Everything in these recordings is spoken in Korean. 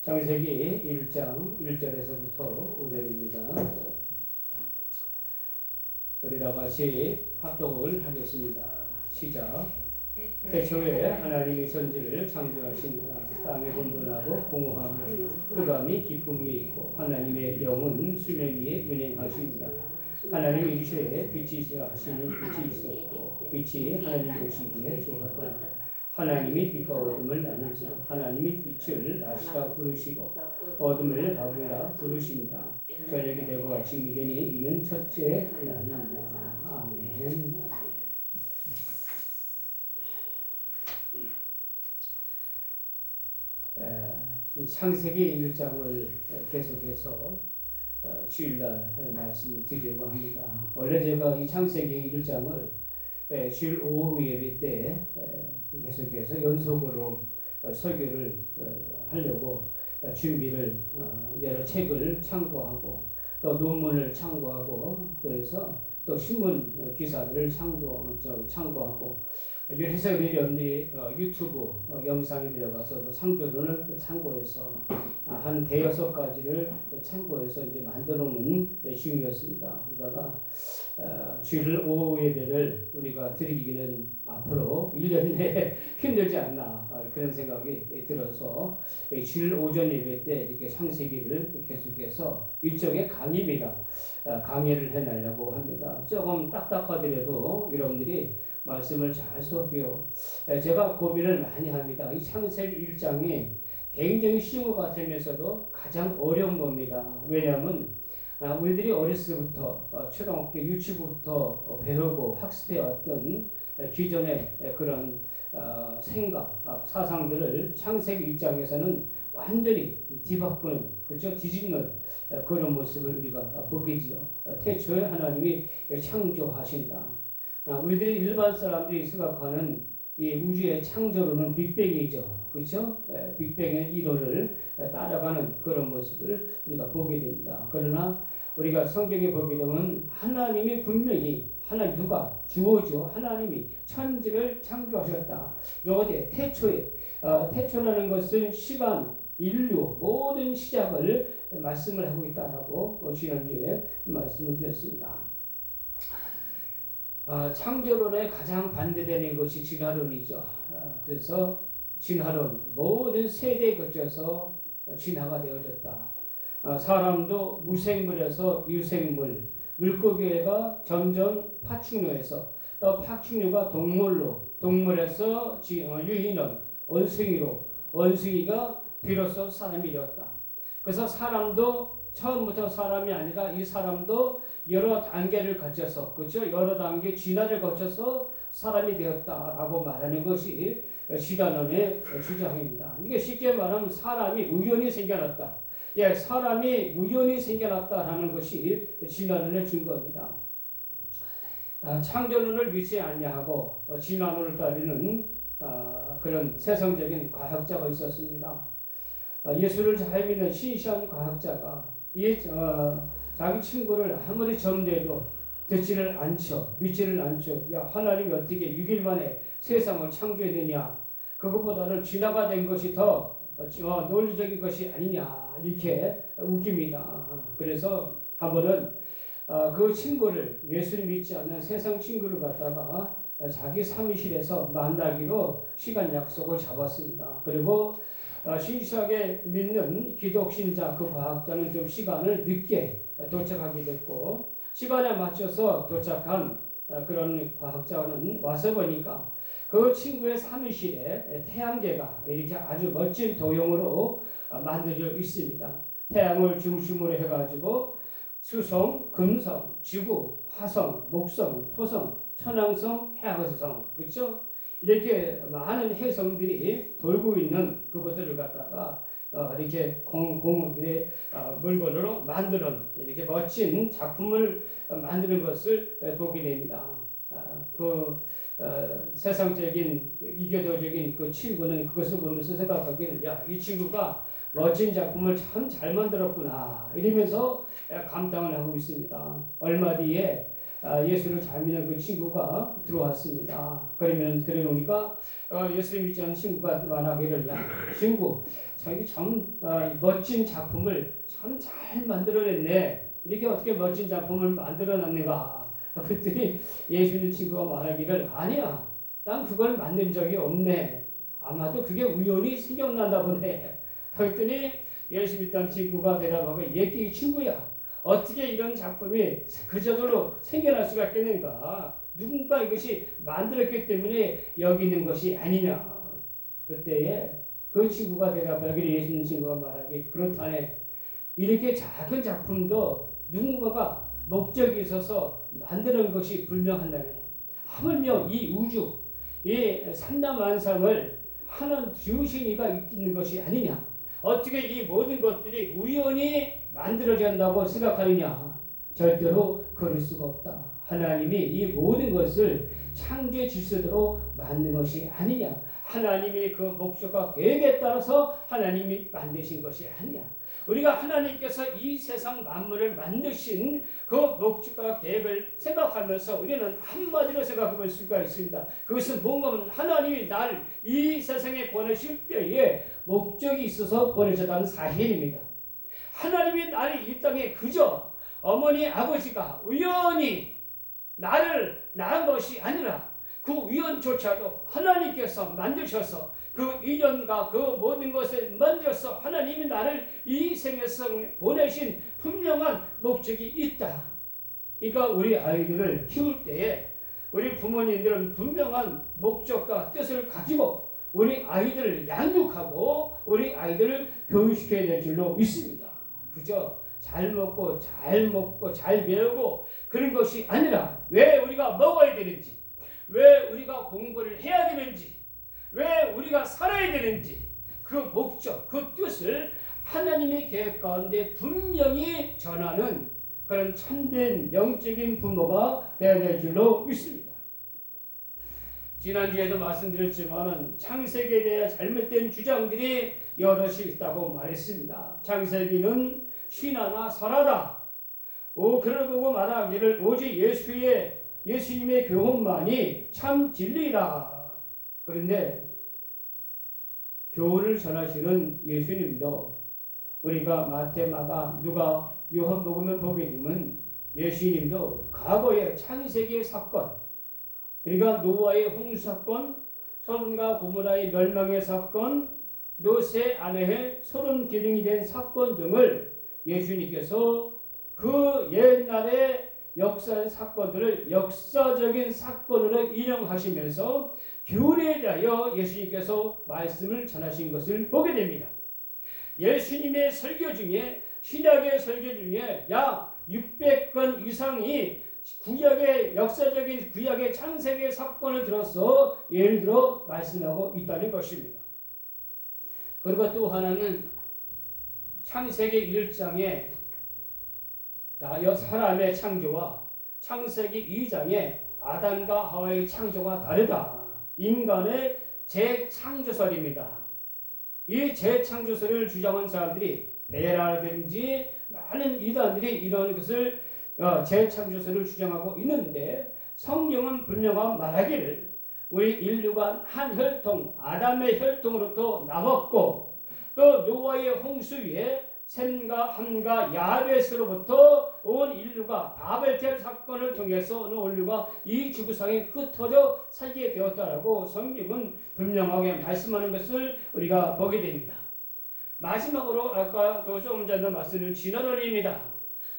창세기 1장 1절에서부터 5절입니다. 우리 다 같이 합독을 하겠습니다. 시작. 태초에 하나님이 천지를 창조하신 땅에 혼돈하고 공허함을 흑암이 깊음 위에 있고 하나님의 영은 수면 위에 운행하십니다. 하나님이 이르시되 빛이 있으라 하시니 빛이 있었고 빛이 하나님 보시기에 좋았더라. 하나님이 빛과 어둠을 나누사 하나님이 빛을 낮이라 부르시고 어둠을 밤이라 부르십니다. 저녁이 되고 아침이 되니 이는 첫째 날이니라. 아멘. 창세기 1장을 계속해서 주일날 말씀을 드리려고 합니다. 원래 제가 이 창세기 1장을 주일 오후 예배 때 계속해서 연속으로 설교를 하려고 준비를 여러 책을 참고하고 또 논문을 참고하고 그래서 또 신문 기사들을 참고하고 그래서 우리 유튜브 영상에 들어가서 창조론을 참고해서 한 대여섯 가지를 참고해서 이제 만들어 놓은 중이었습니다. 그러다가 주일 오후 예배를 우리가 드리기는 앞으로 1년 내에 힘들지 않나 그런 생각이 들어서 주일 오전 예배 때 이렇게 창세기를 계속해서 일종의 강의입니다. 강의를 해내려고 합니다. 조금 딱딱하더라도 여러분들이 말씀을 잘 쏘고요. 제가 고민을 많이 합니다. 이 창세기 1장이 굉장히 쉬운 것 같으면서도 가장 어려운 겁니다. 왜냐하면 우리들이 어렸을 때부터 초등학교 유치부터 배우고 학습해왔던 기존의 그런 생각, 사상들을 창세기 1장에서는 완전히 뒤바꾸는, 그렇죠? 뒤집는 그런 모습을 우리가 보게지요. 태초에 하나님이 창조하신다. 우리들이 일반 사람들이 생각하는 이 우주의 창조론은 빅뱅이죠. 그렇죠? 빅뱅의 이론을 따라가는 그런 모습을 우리가 보게 됩니다. 그러나 우리가 성경에 보게 되면 하나님이 분명히 누가 주어죠. 하나님이 천지를 창조하셨다. 어디 태초에 태초라는 것은 시간, 인류 모든 시작을 말씀을 하고 있다라고 지난주에 말씀을 드렸습니다. 창조론에 가장 반대되는 것이 진화론이죠. 그래서 진화론 모든 세대에 거쳐서 진화가 되어졌다. 사람도 무생물에서 유생물, 물고기가 점점 파충류에서 파충류가 동물에서 유인원, 원숭이가 비로소 사람이 되었다. 그래서 사람도 처음부터 사람이 아니라 이 사람도 여러 단계를 거쳐서, 그렇죠? 여러 단계 진화를 거쳐서 사람이 되었다라고 말하는 것이 진화론의 주장입니다. 이게 쉽게 말하면 사람이 우연히 생겨났다. 사람이 우연히 생겨났다라는 것이 진화론의 증거입니다. 창조론을 믿지 않냐하고 진화론을 따르는 그런 세상적인 과학자가 있었습니다. 예수를 잘 믿는 신시한 과학자가 자기 친구를 아무리 전도해도 듣지를 않죠. 믿지를 않죠. 하나님이 어떻게 6일 만에 세상을 창조했느냐. 그것보다는 진화가 된 것이 더 논리적인 것이 아니냐. 이렇게 웃깁니다. 그래서 한 번은 그 친구를 예수를 믿지 않는 세상 친구를 갖다가 자기 사무실에서 만나기로 시간 약속을 잡았습니다. 그리고 신실하게 믿는 기독신자 그 과학자는 좀 시간을 늦게 도착하게 됐고 시간에 맞춰서 도착한 그런 과학자는 와서 보니까 그 친구의 사무실에 태양계가 이렇게 아주 멋진 도형으로 만들어져 있습니다. 태양을 중심으로 해가지고 수성, 금성, 지구, 화성, 목성, 토성, 천왕성, 해왕성, 그렇죠? 이렇게 많은 해성들이 돌고 있는 그것들을 갖다가 이렇게 물건으로 만드는 이렇게 멋진 작품을 만드는 것을 보게 됩니다. 세상적인 이교도적인 그 친구는 그것을 보면서 생각하기를 이 친구가 멋진 작품을 참 잘 만들었구나 이러면서 감탄을 하고 있습니다. 얼마 뒤에 예수를 잘 믿는 그 친구가 들어왔습니다. 그래 놓으니까 예수를 믿지 않는 친구가 말하기를, 야, 친구, 자기 참 멋진 작품을 참 잘 만들어냈네. 이렇게 어떻게 멋진 작품을 만들어놨는가? 그랬더니 예수 믿는 친구가 말하기를, 아니야, 난 그걸 만든 적이 없네. 아마도 그게 우연히 생각난다 보네. 그랬더니 예수 믿던 친구가 대답하고, 얘기 친구야, 어떻게 이런 작품이 그저절로 생겨날 수가 있겠는가? 누군가 이것이 만들었기 때문에 여기 있는 것이 아니냐. 그때에 그 친구가 대답하기를, 예수 믿는 친구가 말하기, 그렇다네. 이렇게 작은 작품도 누군가가 목적이 있어서 만드는 것이 분명한다네. 하물며 이 우주, 이 삼라만상을 하는 주신이가 있는 것이 아니냐. 어떻게 이 모든 것들이 우연히 만들어진다고 생각하느냐. 절대로 그럴 수가 없다. 하나님이 이 모든 것을 창조의 질서대로 만든 것이 아니냐. 하나님이 그 목적과 계획에 따라서 하나님이 만드신 것이 아니냐. 우리가 하나님께서 이 세상 만물을 만드신 그 목적과 계획을 생각하면서 우리는 한마디로 생각해 볼 수가 있습니다. 그것은 뭔가 하면 하나님이 나를 이 세상에 보내실 때에 목적이 있어서 보내셨다는 사실입니다. 하나님이 나를 이 땅에 그저 어머니 아버지가 우연히 나를 낳은 것이 아니라 그 우연조차도 하나님께서 만드셔서 그 인연과 그 모든 것을 만들어서 하나님이 나를 이 생에서 보내신 분명한 목적이 있다. 그러니까 우리 아이들을 키울 때에 우리 부모님들은 분명한 목적과 뜻을 가지고 우리 아이들을 양육하고 우리 아이들을 교육시켜야 될 줄로 믿습니다. 그저 잘 먹고 잘 배우고 그런 것이 아니라 왜 우리가 먹어야 되는지, 왜 우리가 공부를 해야 되는지, 왜 우리가 살아야 되는지 그 목적, 그 뜻을 하나님의 계획 가운데 분명히 전하는 그런 참된 영적인 부모가 되어야 될 줄로 믿습니다. 지난주에도 말씀드렸지만 창세기에 대해 잘못된 주장들이 여럿이 있다고 말했습니다. 창세기는 신화나 설화다. 그러고 말하기를 오직 예수님의 교훈만이 참 진리다. 그런데 교훈을 전하시는 예수님도 우리가 마태, 마가, 누가, 요한복음을 보게 되면 예수님도 과거의 창세기의 사건, 그러니까 노아의 홍수 사건, 소돔과 고모라의 멸망의 사건, 노세 아내의 소름 기둥이 된 사건 등을 예수님께서 그 옛날의 역사 사건들을 역사적인 사건으로 인용하시면서 교훈에 대하여 예수님께서 말씀을 전하신 것을 보게 됩니다. 예수님의 설교 중에, 신약의 설교 중에 약 600건 이상이 구약의 역사적인 구약의 창세기 사건을 들어서 예를 들어 말씀하고 있다는 것입니다. 그리고 또 하나는 창세기 1장에 사람의 창조와 창세기 2장에 아담과 하와의 창조가 다르다. 인간의 재창조설입니다. 이 재창조설을 주장한 사람들이 베라든지 많은 이단들이 이런 것을 재창조설을 주장하고 있는데 성경은 분명한 말하기를 우리 인류가 한 혈통, 아담의 혈통으로부터 나왔고 또 노아의 홍수 위에 셈과 함과 야벳으로부터 온 인류가 바벨탑 사건을 통해서 온 인류가 이 지구상에 흩어져 살게 되었다라고 성경은 분명하게 말씀하는 것을 우리가 보게 됩니다. 마지막으로 아까 조금 전에 말씀드린 진화론입니다.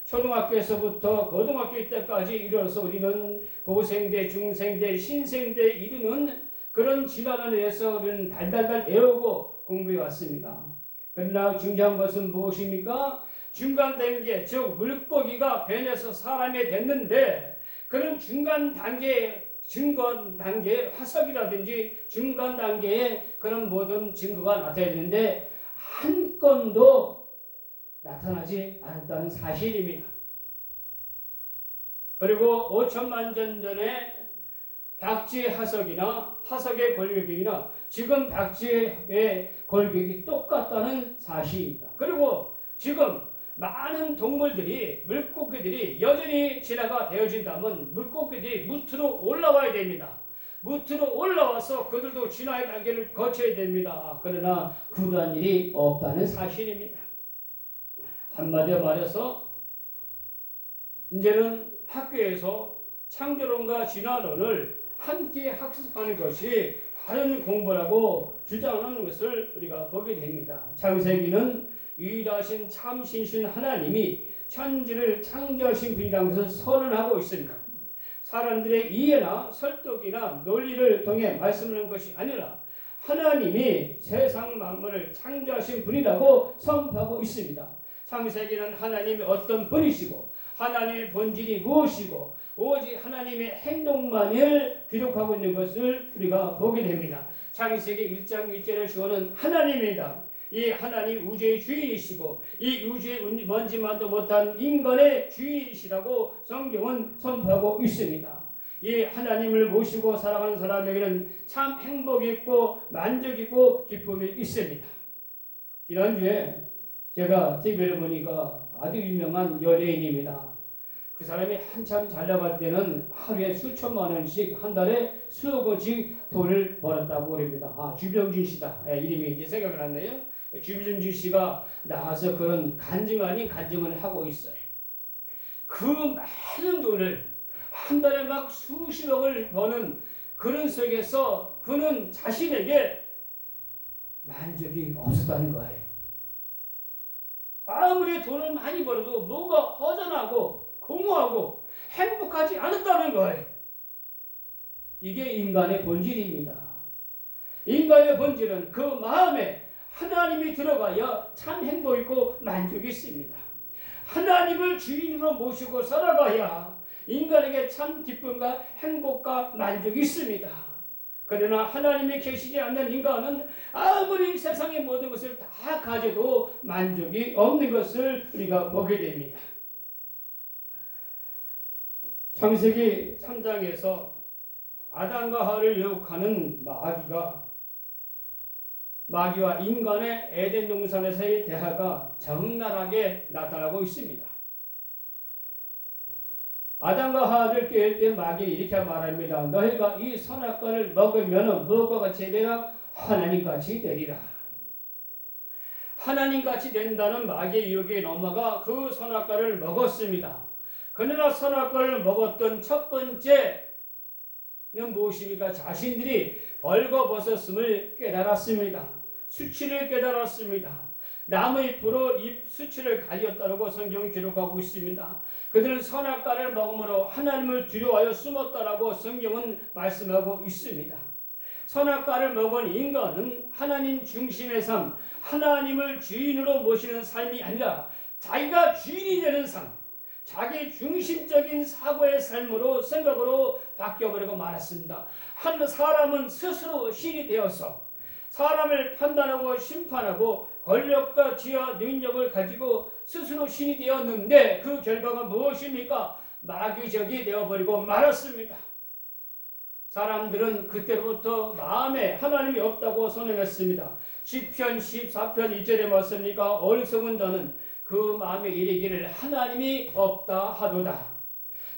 초등학교에서부터 고등학교 때까지 이르러서 우리는 고생대, 중생대, 신생대에 이르는 그런 진화론에 대해서 우리는 달달달 외우고 공부해 왔습니다. 그러나 중요한 것은 무엇입니까? 중간 단계, 즉 물고기가 변해서 사람이 됐는데 그런 중간 단계 화석이라든지 중간 단계에 그런 모든 증거가 나타나는데 한 건도 나타나지 않았다는 사실입니다. 그리고 5천만 년 전에 박쥐의 화석이나 화석의 골격이나 지금 박쥐의 골격이 똑같다는 사실입니다. 그리고 지금 많은 동물들이, 물고기들이 여전히 진화가 되어진다면 물고기들이 무트로 올라와야 됩니다. 무트로 올라와서 그들도 진화의 단계를 거쳐야 됩니다. 그러나 그러한 일이 없다는 사실입니다. 한마디로 말해서 이제는 학교에서 창조론과 진화론을 함께 학습하는 것이 바른 공부라고 주장하는 것을 우리가 보게 됩니다. 창세기는 유일하신 참 신신 하나님이 천지를 창조하신 분이라는 것을 선언하고 있습니다. 사람들의 이해나 설득이나 논리를 통해 말씀하는 것이 아니라 하나님이 세상 만물을 창조하신 분이라고 선포하고 있습니다. 창세기는 하나님이 어떤 분이시고 하나님의 본질이 무엇이고 오직 하나님의 행동만을 기록하고 있는 것을 우리가 보게 됩니다. 창세기 1장 1절의 주어는 하나님입니다. 이 하나님 우주의 주인이시고 이 우주의 먼지만도 못한 인간의 주인이시라고 성경은 선포하고 있습니다. 이 하나님을 모시고 살아가는 사람에게는 참 행복이 있고 만족이 있고 기쁨이 있습니다. 지난주에 제가 TV를 보니까 아주 유명한 연예인입니다. 그 사람이 한참 잘 나갈 때는 하루에 수천만 원씩 한 달에 수억 원씩 돈을 벌었다고 그럽니다. 주병진 씨다. 이름이 이제 생각이 났네요. 주병진 씨가 나와서 그런 간증 아닌 간증을 하고 있어요. 그 많은 돈을 한 달에 막 수십억을 버는 그런 속에서 그는 자신에게 만족이 없었다는 거예요. 아무리 돈을 많이 벌어도 뭐가 허전하고 공허하고 행복하지 않았다는 거예요. 이게 인간의 본질입니다. 인간의 본질은 그 마음에 하나님이 들어가야 참 행복 있고 만족이 있습니다. 하나님을 주인으로 모시고 살아가야 인간에게 참 기쁨과 행복과 만족이 있습니다. 그러나 하나님이 계시지 않는 인간은 아무리 세상의 모든 것을 다 가져도 만족이 없는 것을 우리가 보게 됩니다. 창세기 3장에서 아담과 하와를 유혹하는 마귀와 인간의 에덴 동산에서의 대화가 적나라하게 나타나고 있습니다. 아담과 하와를 꾀할 때 마귀는 이렇게 말합니다. 너희가 이 선악과를 먹으면 무엇과 같이 되리라? 하나님같이 되리라. 하나님같이 된다는 마귀의 유혹에 넘어가 그 선악과를 먹었습니다. 그러나 선악과를 먹었던 첫 번째는 무엇입니까? 자신들이 벌거벗었음을 깨달았습니다. 수치를 깨달았습니다. 나무잎으로 잎 수치를 가렸다고 성경이 기록하고 있습니다. 그들은 선악과를 먹음으로 하나님을 두려워하여 숨었다라고 성경은 말씀하고 있습니다. 선악과를 먹은 인간은 하나님 중심의 삶, 하나님을 주인으로 모시는 삶이 아니라 자기가 주인이 되는 삶, 자기 중심적인 사고의 삶으로 생각으로 바뀌어버리고 말았습니다. 한 사람은 스스로 신이 되어서 사람을 판단하고 심판하고 권력과 지혜와 능력을 가지고 스스로 신이 되었는데 그 결과가 무엇입니까? 마귀적이 되어버리고 말았습니다. 사람들은 그때부터 마음에 하나님이 없다고 선언했습니다. 시편 14편 2절에 맞습니까? 어리석은 자는 그 마음에 이르기를 하나님이 없다 하도다.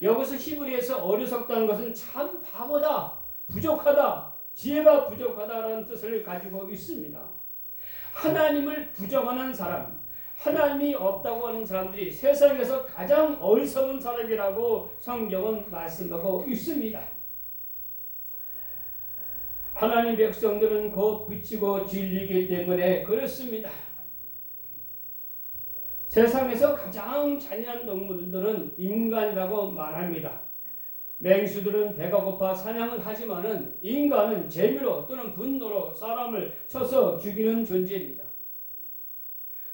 여기서 히브리에서 어리석다는 것은 참 바보다, 부족하다, 지혜가 부족하다라는 뜻을 가지고 있습니다. 하나님을 부정하는 사람, 하나님이 없다고 하는 사람들이 세상에서 가장 어리석은 사람이라고 성경은 말씀하고 있습니다. 하나님 백성들은 곧 비치고 진리이기 때문에 그렇습니다. 세상에서 가장 잔인한 동물들은 인간이라고 말합니다. 맹수들은 배가 고파 사냥을 하지만은 인간은 재미로 또는 분노로 사람을 쳐서 죽이는 존재입니다.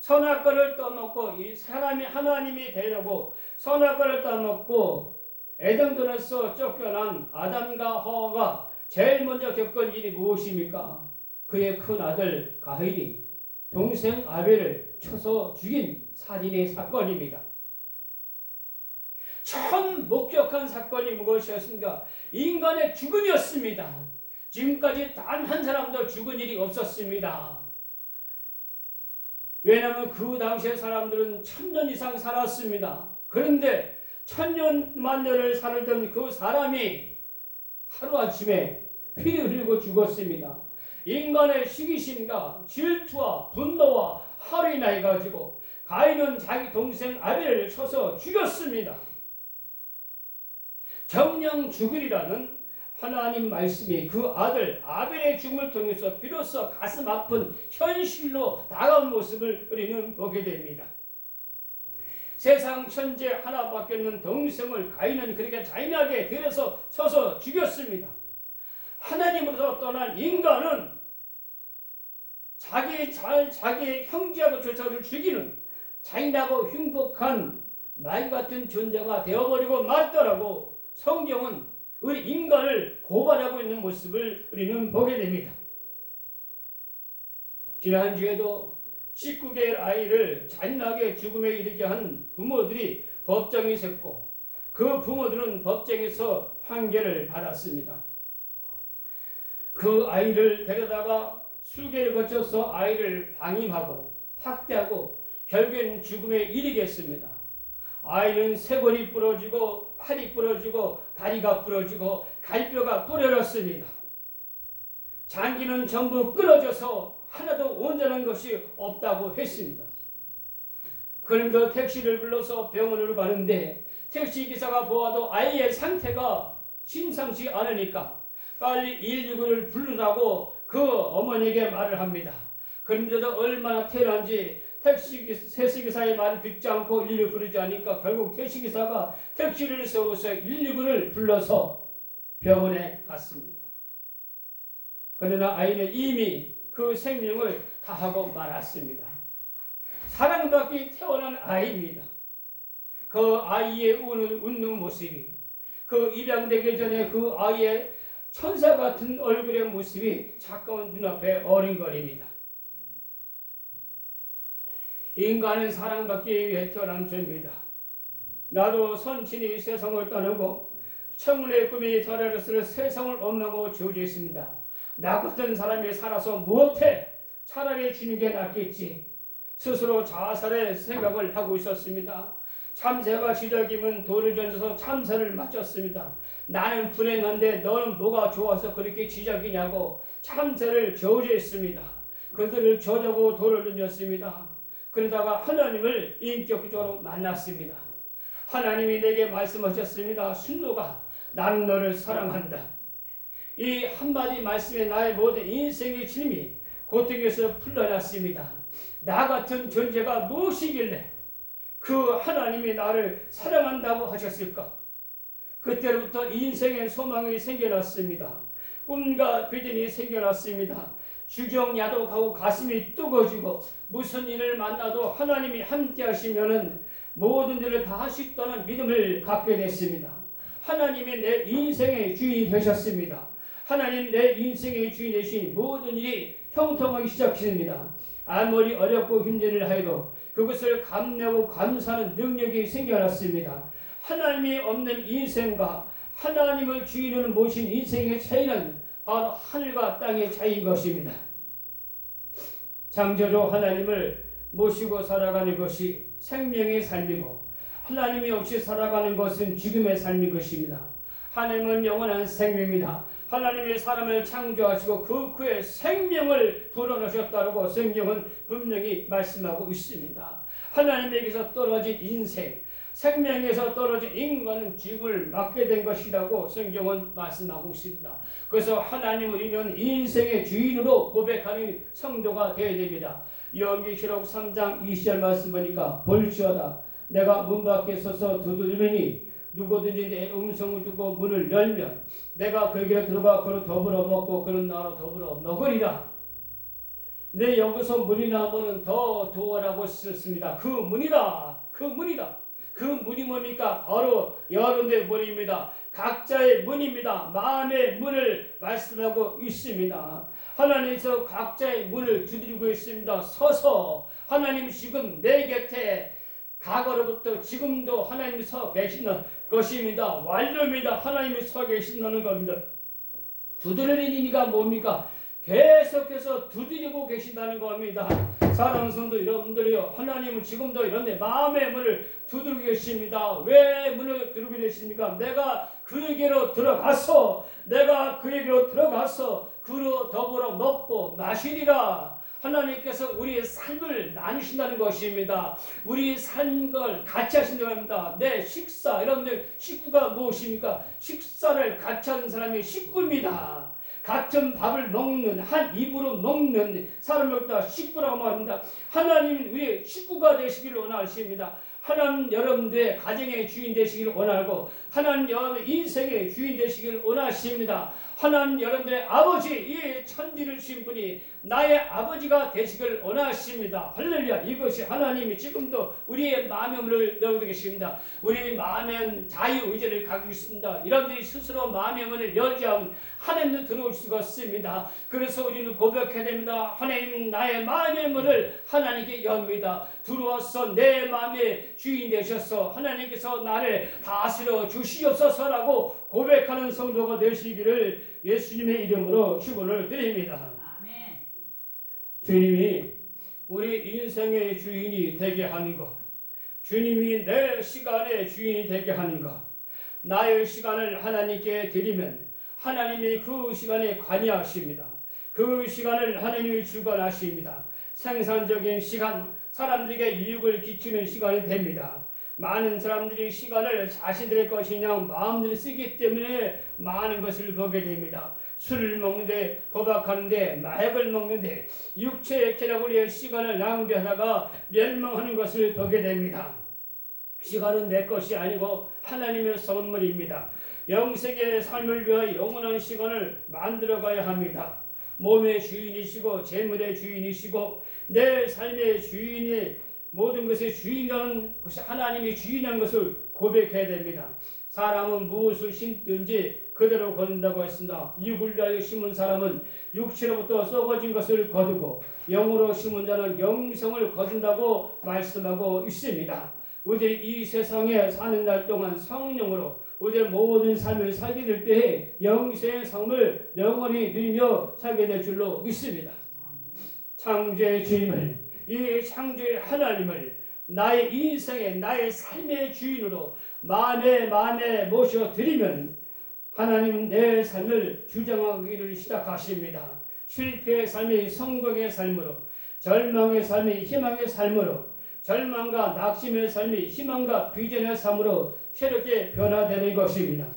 선악과를 떠먹고 이 사람이 하나님이 되려고 선악과를 떠먹고 에덴동산에서 쫓겨난 아담과 하와가 제일 먼저 겪은 일이 무엇입니까? 그의 큰 아들 가인이 동생 아벨을 쳐서 죽인 살인의 사건입니다. 처음 목격한 사건이 무엇이었습니까? 인간의 죽음이었습니다. 지금까지 단 한 사람도 죽은 일이 없었습니다. 왜냐하면 그 당시의 사람들은 1000년 이상 살았습니다. 그런데 1000년 만년을 살던 그 사람이 하루아침에 피를 흘리고 죽었습니다. 인간의 시기심과 질투와 분노와 화를 인하여 가지고 가인은 자기 동생 아벨을 쳐서 죽였습니다. 정령 죽으리라는 하나님 말씀이 그 아들 아벨의 죽음을 통해서 비로소 가슴 아픈 현실로 다가온 모습을 우리는 보게 됩니다. 세상 천재 하나밖에 없는 동생을 가인은 그렇게 잔인하게 들여서 쳐서 죽였습니다. 하나님으로부터 떠난 인간은 자기 형제하고 조차를 죽이는 잔인하고 흉폭한 말 같은 존재가 되어버리고 말더라고. 성경은 우리 인간을 고발하고 있는 모습을 우리는 보게 됩니다. 지난주에도 19개의 아이를 잔인하게 죽음에 이르게 한 부모들이 법정에 섰고 그 부모들은 법정에서 판결을 받았습니다. 그 아이를 데려다가 술계를 거쳐서 아이를 방임하고 학대하고 결국엔 죽음에 이르게 했습니다. 아이는 쇄골이 부러지고 팔이 부러지고 다리가 부러지고 갈뼈가 부러졌습니다. 장기는 전부 끊어져서 하나도 온전한 것이 없다고 했습니다. 그런데 택시를 불러서 병원으로 가는데 택시기사가 보아도 아이의 상태가 심상치 않으니까 빨리 119를 부르라고 그 어머니에게 말을 합니다. 그런데도 얼마나 태어난지 택시기사의 말을 듣지 않고 119를 부르지 않으니까 결국 택시기사가 택시를 세워서 119를 불러서 병원에 갔습니다. 그러나 아이는 이미 그 생명을 다하고 말았습니다. 사랑받기 태어난 아이입니다. 그 아이의 웃는 모습이, 그 입양되기 전에 그 아이의 천사 같은 얼굴의 모습이 자꾸 눈앞에 어린거립니다. 인간은 사랑받기 위해 태어난 죄입니다. 나도 선친이 세상을 떠나고 청운의 꿈이 저라르스를 세상을 엄나고 저주했습니다. 나 같은 사람이 살아서 무엇해? 차라리 죽는 게 낫겠지. 스스로 자살의 생각을 하고 있었습니다. 참새가 쥐덕이면 돌을 던져서 참새를 맞췄습니다. 나는 불행한데 너는 뭐가 좋아서 그렇게 쥐덕이냐고 참새를 저주했습니다. 그들을 저주하고 돌을 던졌습니다. 그러다가 하나님을 인격적으로 만났습니다. 하나님이 내게 말씀하셨습니다. 순노가 나는 너를 사랑한다. 이 한마디 말씀에 나의 모든 인생의 짐이 고통에서 풀려났습니다. 나 같은 존재가 무엇이길래 그 하나님이 나를 사랑한다고 하셨을까? 그때부터 인생의 소망이 생겨났습니다. 꿈과 비전이 생겨났습니다. 주경야독하고 가슴이 뜨거워지고 무슨 일을 만나도 하나님이 함께 하시면은 모든 일을 다 할 수 있다는 믿음을 갖게 됐습니다. 하나님이 내 인생의 주인이 되셨습니다. 하나님 내 인생의 주인 되신 모든 일이 형통하기 시작했습니다. 아무리 어렵고 힘든 일을 해도 그것을 감내고 감사하는 능력이 생겨났습니다. 하나님이 없는 인생과 하나님을 주인으로 모신 인생의 차이는 바로 하늘과 땅의 차이인 것입니다. 창조주 하나님을 모시고 살아가는 것이 생명의 삶이고 하나님이 없이 살아가는 것은 죽음의 삶인 것입니다. 하나님은 영원한 생명이다. 하나님이 사람을 창조하시고 그의 생명을 불어넣으셨다고 성경은 분명히 말씀하고 있습니다. 하나님에게서 떨어진 인생, 생명에서 떨어진 인간은 죽음을 맞게 된 것이라고 성경은 말씀하고 있습니다. 그래서 하나님 우리는 인생의 주인으로 고백하는 성도가 되어야 됩니다. 요한계시록 3장 20절 말씀 보니까 볼지어다 내가 문 밖에 서서 두드리니 누구든지 내 음성을 듣고 문을 열면 내가 그에게 들어가 그를 더불어 먹고 그는 나로 더불어 먹으리라. 내 여기서 문이 나오면 더 도어라고 썼습니다. 그 문이다. 그 문이다. 그 문이 뭡니까? 바로 여러분의 문입니다. 각자의 문입니다. 마음의 문을 말씀하고 있습니다. 하나님께서 각자의 문을 두드리고 있습니다. 서서 하나님 지금 내 곁에 과거로부터 지금도 하나님이 서 계시는 것입니다. 완료입니다. 하나님이 서 계신다는 겁니다. 두드리는 이가 뭡니까? 계속해서 두드리고 계신다는 겁니다. 사랑하는 성도 여러분들이요, 하나님은 지금도 이런데 마음의 문을 두드리고 계십니다. 왜 문을 두드리고 계십니까? 내가 그에게로 들어가서 그로 더불어 먹고 마시리라. 하나님께서 우리의 삶을 나누신다는 것입니다. 우리 삶을 같이 하신다고 합니다. 내 식사, 여러분들 식구가 무엇입니까? 식사를 같이 하는 사람이 식구입니다. 같은 밥을 먹는, 한 입으로 먹는 사람을 다 식구라고 말합니다. 하나님은 우리의 식구가 되시기를 원하십니다. 하나님 여러분들의 가정의 주인 되시기를 원하고, 하나님 여러분의 인생의 주인 되시기를 원하십니다. 하나님 여러분들의 아버지, 이 천지를 주신 분이 나의 아버지가 되시기를 원하십니다. 할렐루야. 이것이 하나님이 지금도 우리의 마음의 문을 열고 계십니다. 우리 마음엔 자유의지를 가지고 있습니다. 여러분들이 스스로 마음의 문을 열지 않으면 하나님은 들어올 수가 없습니다. 그래서 우리는 고백해야 됩니다. 하나님, 나의 마음의 문을 하나님께 엽니다. 들어와서 내 마음의 주인 되셔서 하나님께서 나를 다스려 주시옵소서라고 고백하는 성도가 되시기를 예수님의 이름으로 축원을 드립니다. 아멘. 주님이 우리 인생의 주인이 되게 하는 것, 주님이 내 시간의 주인이 되게 하는 것, 나의 시간을 하나님께 드리면 하나님이 그 시간에 관여하십니다. 그 시간을 하나님이 주관하십니다. 생산적인 시간, 사람들에게 유익을 끼치는 시간이 됩니다. 많은 사람들이 시간을 자신들의 것이냐 마음대로 쓰기 때문에 많은 것을 보게 됩니다. 술을 먹는데, 도박하는데, 마약을 먹는데, 육체의 쾌락을 위해 시간을 낭비하다가 멸망하는 것을 보게 됩니다. 시간은 내 것이 아니고 하나님의 선물입니다. 영생의 삶을 위하여 영원한 시간을 만들어가야 합니다. 몸의 주인이시고 재물의 주인이시고 내 삶의 주인이 모든 것의 주인이라는 것이 하나님이 주인이라는 것을 고백해야 됩니다. 사람은 무엇을 심든지 그대로 거둔다고 했습니다. 육을 위하여 심은 사람은 육체로부터 썩어진 것을 거두고 영으로 심은 자는 영생을 거둔다고 말씀하고 있습니다. 우리 이 세상에 사는 날 동안 성령으로 우리의 모든 삶을 살게 될 때에 영생의 삶을 영원히 누리며 살게 될 줄로 믿습니다. 창조의 주님을, 이 창조의 하나님을 나의 인생의, 나의 삶의 주인으로 마음에 모셔드리면 하나님은 내 삶을 주장하기를 시작하십니다. 실패의 삶이 성공의 삶으로, 절망의 삶이 희망의 삶으로, 절망과 낙심의 삶이 희망과 비전의 삶으로 새롭게 변화되는 것입니다.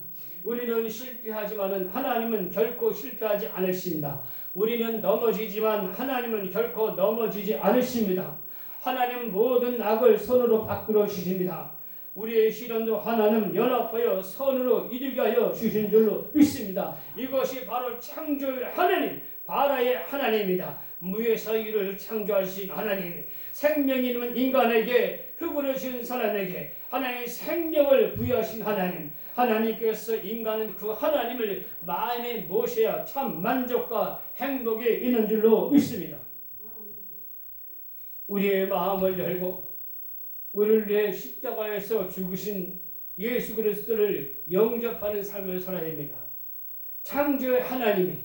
우리는 실패하지만 하나님은 결코 실패하지 않으십니다. 우리는 넘어지지만 하나님은 결코 넘어지지 않으십니다. 하나님 모든 악을 선으로 바꾸어 주십니다. 우리의 시련도 하나님 연합하여 선으로 이루게 하여 주신 줄로 믿습니다. 이것이 바로 창조의 하나님, 바라의 하나님입니다. 무에서 이를 창조하신 하나님, 생명이 있는 인간에게, 흙으로 지은 사람에게 하나님의 생명을 부여하신 하나님, 하나님께서 인간은 그 하나님을 마음에 모셔야 참 만족과 행복이 있는 줄로 믿습니다. 우리의 마음을 열고 우리를 위해 십자가에서 죽으신 예수 그리스도를 영접하는 삶을 살아야 됩니다. 창조의 하나님이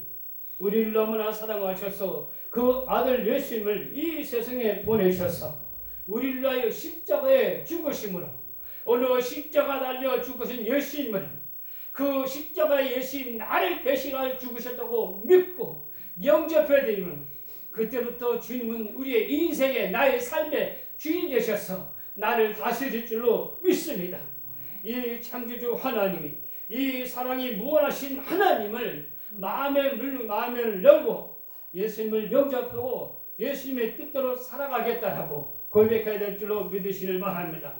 우리를 너무나 사랑하셔서 그 아들 예수님을 이 세상에 보내셔서 우리를 위하여 십자가에 죽으심으로, 오늘 십자가 달려 죽으신 예수님을, 그 십자가의 예수님 나를 대신하여 죽으셨다고 믿고 영접해야 되면 그때부터 주님은 우리의 인생의, 나의 삶의 주인이 되셔서 나를 다스릴 줄로 믿습니다. 이 창조주 하나님이, 이 사랑이 무한하신 하나님을 마음을 열고 예수님을 영접하고 예수님의 뜻대로 살아가겠다라고 고백해야 될 줄로 믿으시길 바랍니다.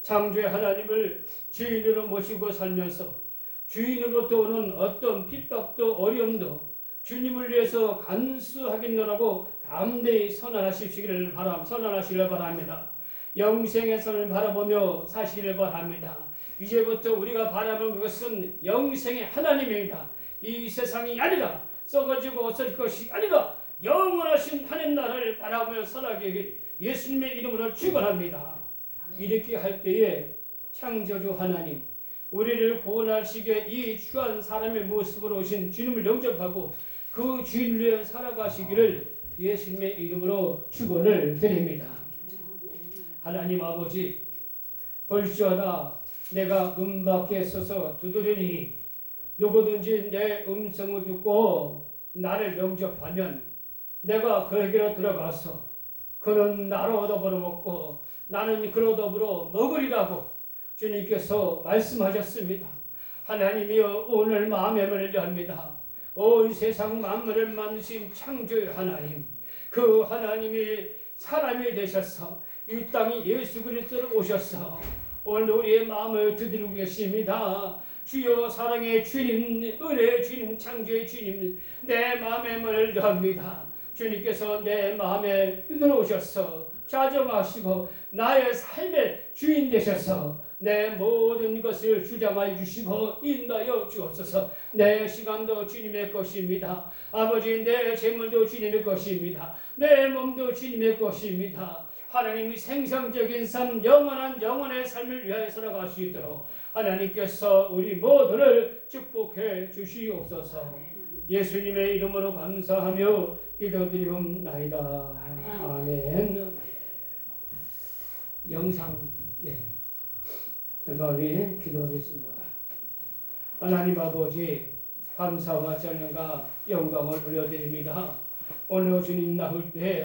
창조의 하나님을 주인으로 모시고 살면서 주인으로부터 오는 어떤 핍박도 어려움도 주님을 위해서 간수하겠노라고 담대히 선언하시기를 바랍니다. 영생의 선을 바라보며 사시기를 바랍니다. 이제부터 우리가 바라보는 것은 영생의 하나님입니다. 이 세상이 아니라, 썩어지고 없어질 것이 아니라 영원하신 하나님 나라를 바라보며 살아가기 예수님의 이름으로 축원합니다. 이렇게 할 때에 창조주 하나님, 우리를 구원하시기에 이 추한 사람의 모습으로 오신 주님을 영접하고 그 그 주인을 위해 살아가시기를 예수님의 이름으로 축원을 드립니다. 하나님 아버지, 볼지어다 내가 문 밖에 서서 두드리니 누구든지 내 음성을 듣고 나를 영접하면 내가 그에게로 들어가서 그는 나로 더불어 먹고 나는 그로 더불어 먹으리라고 주님께서 말씀하셨습니다. 하나님이여, 오늘 마음의 문을 엽니다. 온 세상 만물을 만드신 창조의 하나님, 그 하나님이 사람이 되셔서 이 땅에 예수 그리스도로 오셔서 오늘 우리의 마음을 두드리고 계십니다. 주여, 사랑의 주님, 은혜의 주님, 창조의 주님, 내 마음의 문을 엽니다. 주님께서 내 마음에 들어오셔서 자정하시고 나의 삶의 주인 되셔서 내 모든 것을 주장하여 주시고 인도하여 주옵소서. 내 시간도 주님의 것입니다. 아버지, 내 재물도 주님의 것입니다. 내 몸도 주님의 것입니다. 하나님이 생성적인 삶, 영원의 삶을 위하여 살아갈 수 있도록 하나님께서 우리 모두를 축복해 주시옵소서. 예수님의 이름으로 감사하며 기도드리옵나이다. 아멘. 영상 우리 기도하겠습니다. 하나님 아버지, 감사와 찬양과 영광을 올려드립니다. 오늘 주님 나올 때